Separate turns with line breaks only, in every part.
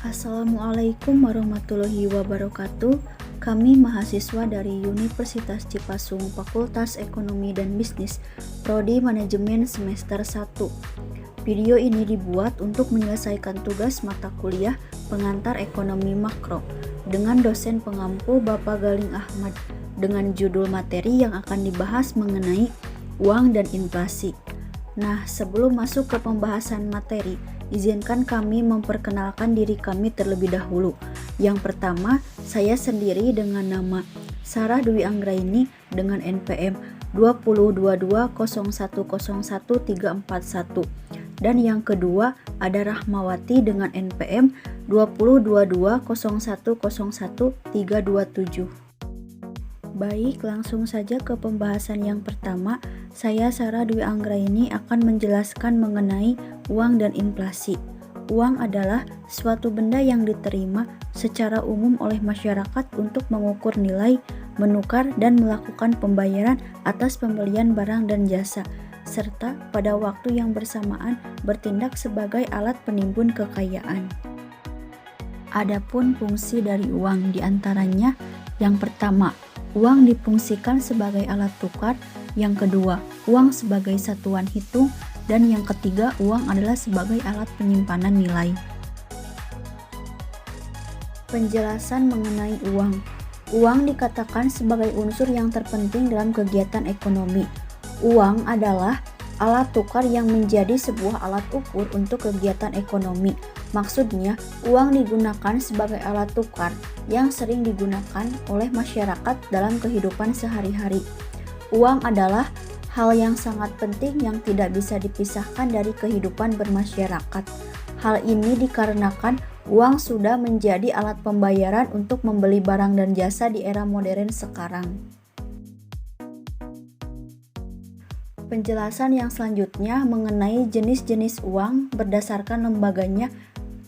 Assalamualaikum warahmatullahi wabarakatuh. Kami mahasiswa dari Universitas Cipasung Fakultas Ekonomi dan Bisnis, Prodi Manajemen semester 1. Video ini dibuat untuk menyelesaikan tugas mata kuliah pengantar ekonomi makro dengan dosen pengampu Bapak Galing Ahmad dengan judul materi yang akan dibahas mengenai uang dan inflasi. Nah, sebelum masuk ke pembahasan materi, izinkan kami memperkenalkan diri kami terlebih dahulu. Yang pertama, saya sendiri dengan nama Sarah Dwi Anggraini dengan NPM 202201011341. Dan yang kedua, ada Rahmawati dengan NPM 202201011327. Baik, langsung saja ke pembahasan yang pertama. Saya Sarah Dwi Anggraini akan menjelaskan mengenai uang dan inflasi. Uang adalah suatu benda yang diterima secara umum oleh masyarakat untuk mengukur nilai, menukar, dan melakukan pembayaran atas pembelian barang dan jasa, serta pada waktu yang bersamaan bertindak sebagai alat penimbun kekayaan. Adapun fungsi dari uang diantaranya, yang pertama, uang difungsikan sebagai alat tukar, yang kedua, uang sebagai satuan hitung, dan yang ketiga, uang adalah sebagai alat penyimpanan nilai. Penjelasan mengenai uang. Uang dikatakan sebagai unsur yang terpenting dalam kegiatan ekonomi. Uang adalah alat tukar yang menjadi sebuah alat ukur untuk kegiatan ekonomi. Maksudnya, uang digunakan sebagai alat tukar yang sering digunakan oleh masyarakat dalam kehidupan sehari-hari. Uang adalah hal yang sangat penting yang tidak bisa dipisahkan dari kehidupan bermasyarakat. Hal ini dikarenakan uang sudah menjadi alat pembayaran untuk membeli barang dan jasa di era modern sekarang. Penjelasan yang selanjutnya mengenai jenis-jenis uang berdasarkan lembaganya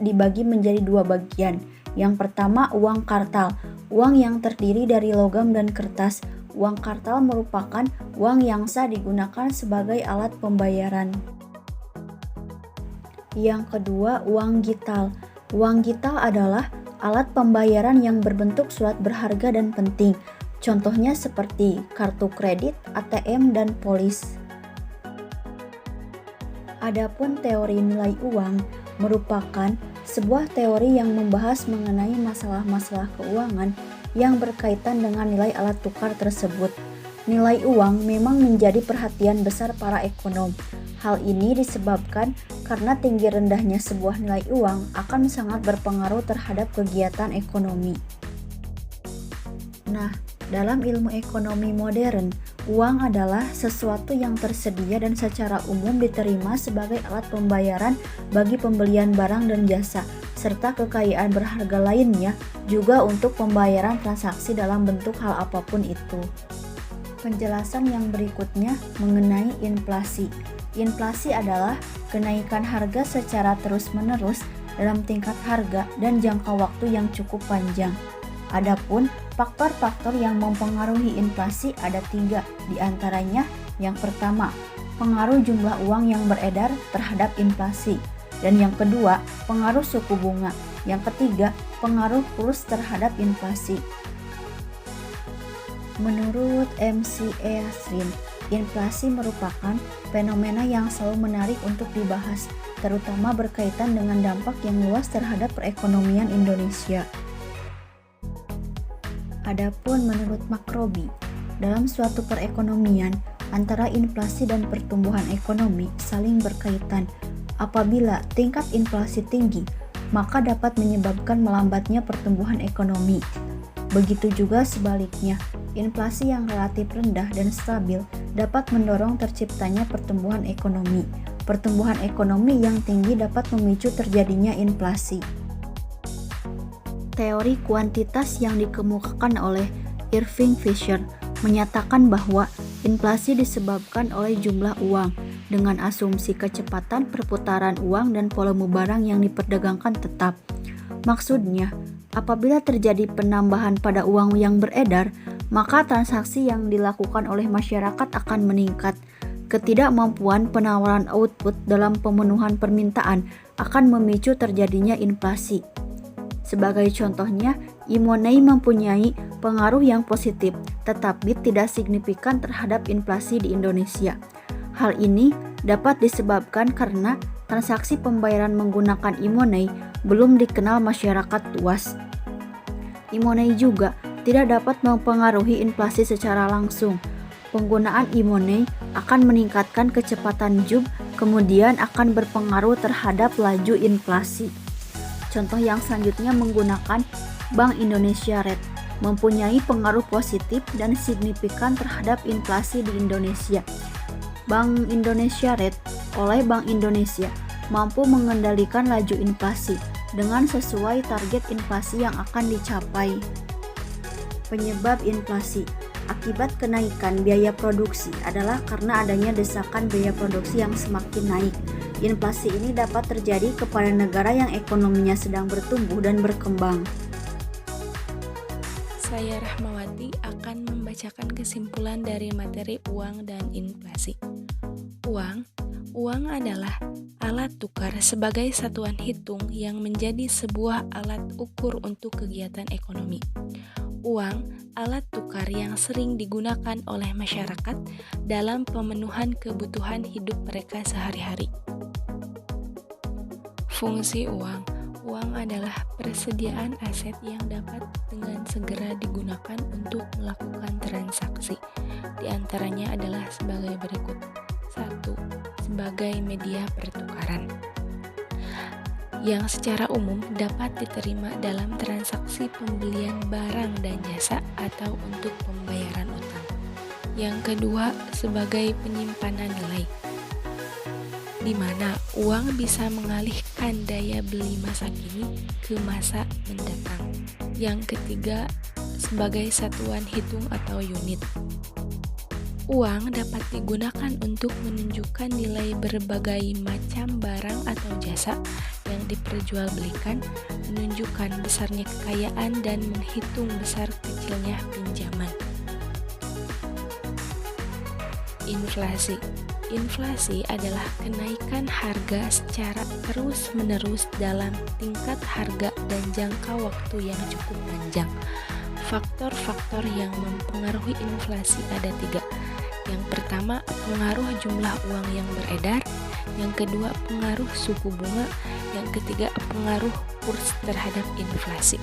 dibagi menjadi dua bagian. Yang pertama, uang kartal, uang yang terdiri dari logam dan kertas. Uang kartal merupakan uang yang sah digunakan sebagai alat pembayaran. Yang kedua, uang gital. Uang gital adalah alat pembayaran yang berbentuk surat berharga dan penting. Contohnya seperti kartu kredit, ATM, dan polis. Adapun teori nilai uang merupakan sebuah teori yang membahas mengenai masalah-masalah keuangan yang berkaitan dengan nilai alat tukar tersebut. Nilai uang memang menjadi perhatian besar para ekonom. Hal ini disebabkan karena tinggi rendahnya sebuah nilai uang akan sangat berpengaruh terhadap kegiatan ekonomi. Nah, dalam ilmu ekonomi modern, uang adalah sesuatu yang tersedia dan secara umum diterima sebagai alat pembayaran bagi pembelian barang dan jasa, serta kekayaan berharga lainnya juga untuk pembayaran transaksi dalam bentuk hal apapun itu. Penjelasan yang berikutnya mengenai inflasi. Inflasi adalah kenaikan harga secara terus-menerus dalam tingkat harga dan jangka waktu yang cukup panjang. Adapun faktor-faktor yang mempengaruhi inflasi ada 3, diantaranya yang pertama, pengaruh jumlah uang yang beredar terhadap inflasi, dan yang kedua, pengaruh suku bunga, yang ketiga, pengaruh kurs terhadap inflasi. Menurut M.C. Yasrin, inflasi merupakan fenomena yang selalu menarik untuk dibahas, terutama berkaitan dengan dampak yang luas terhadap perekonomian Indonesia. Adapun menurut Makrobi, dalam suatu perekonomian, antara inflasi dan pertumbuhan ekonomi saling berkaitan. Apabila tingkat inflasi tinggi, maka dapat menyebabkan melambatnya pertumbuhan ekonomi. Begitu juga sebaliknya, inflasi yang relatif rendah dan stabil dapat mendorong terciptanya pertumbuhan ekonomi. Pertumbuhan ekonomi yang tinggi dapat memicu terjadinya inflasi. Teori kuantitas yang dikemukakan oleh Irving Fisher menyatakan bahwa inflasi disebabkan oleh jumlah uang dengan asumsi kecepatan perputaran uang dan volume barang yang diperdagangkan tetap. Maksudnya, apabila terjadi penambahan pada uang yang beredar, maka transaksi yang dilakukan oleh masyarakat akan meningkat. Ketidakmampuan penawaran output dalam pemenuhan permintaan akan memicu terjadinya inflasi. Sebagai contohnya, e-money mempunyai pengaruh yang positif, tetapi tidak signifikan terhadap inflasi di Indonesia. Hal ini dapat disebabkan karena transaksi pembayaran menggunakan e-money belum dikenal masyarakat luas. E-money juga tidak dapat mempengaruhi inflasi secara langsung. Penggunaan e-money akan meningkatkan kecepatan JUB, kemudian akan berpengaruh terhadap laju inflasi. Contoh yang selanjutnya menggunakan Bank Indonesia Rate mempunyai pengaruh positif dan signifikan terhadap inflasi di Indonesia. Bank Indonesia Rate oleh Bank Indonesia mampu mengendalikan laju inflasi dengan sesuai target inflasi yang akan dicapai. Penyebab inflasi akibat kenaikan biaya produksi adalah karena adanya desakan biaya produksi yang semakin naik. Inflasi ini dapat terjadi kepada negara yang ekonominya sedang bertumbuh dan berkembang.
Saya Rahmawati akan membacakan kesimpulan dari materi uang dan inflasi. Uang adalah alat tukar sebagai satuan hitung yang menjadi sebuah alat ukur untuk kegiatan ekonomi. Uang, alat tukar yang sering digunakan oleh masyarakat dalam pemenuhan kebutuhan hidup mereka sehari-hari. Fungsi uang adalah persediaan aset yang dapat dengan segera digunakan untuk melakukan transaksi. Di antaranya adalah sebagai berikut. 1. Sebagai media pertukaran yang secara umum dapat diterima dalam transaksi pembelian barang dan jasa atau untuk pembayaran utang. Yang kedua, sebagai penyimpanan nilai, di mana uang bisa mengalihkan daya beli masa kini ke masa mendatang. Yang ketiga, sebagai satuan hitung atau unit. Uang dapat digunakan untuk menunjukkan nilai berbagai macam barang atau jasa yang diperjualbelikan, menunjukkan besarnya kekayaan dan menghitung besar kecilnya pinjaman. Inflasi adalah kenaikan harga secara terus-menerus dalam tingkat harga dan jangka waktu yang cukup panjang. Faktor-faktor yang mempengaruhi inflasi ada 3. Yang pertama, pengaruh jumlah uang yang beredar. Yang kedua, pengaruh suku bunga. Yang ketiga, pengaruh kurs terhadap inflasi.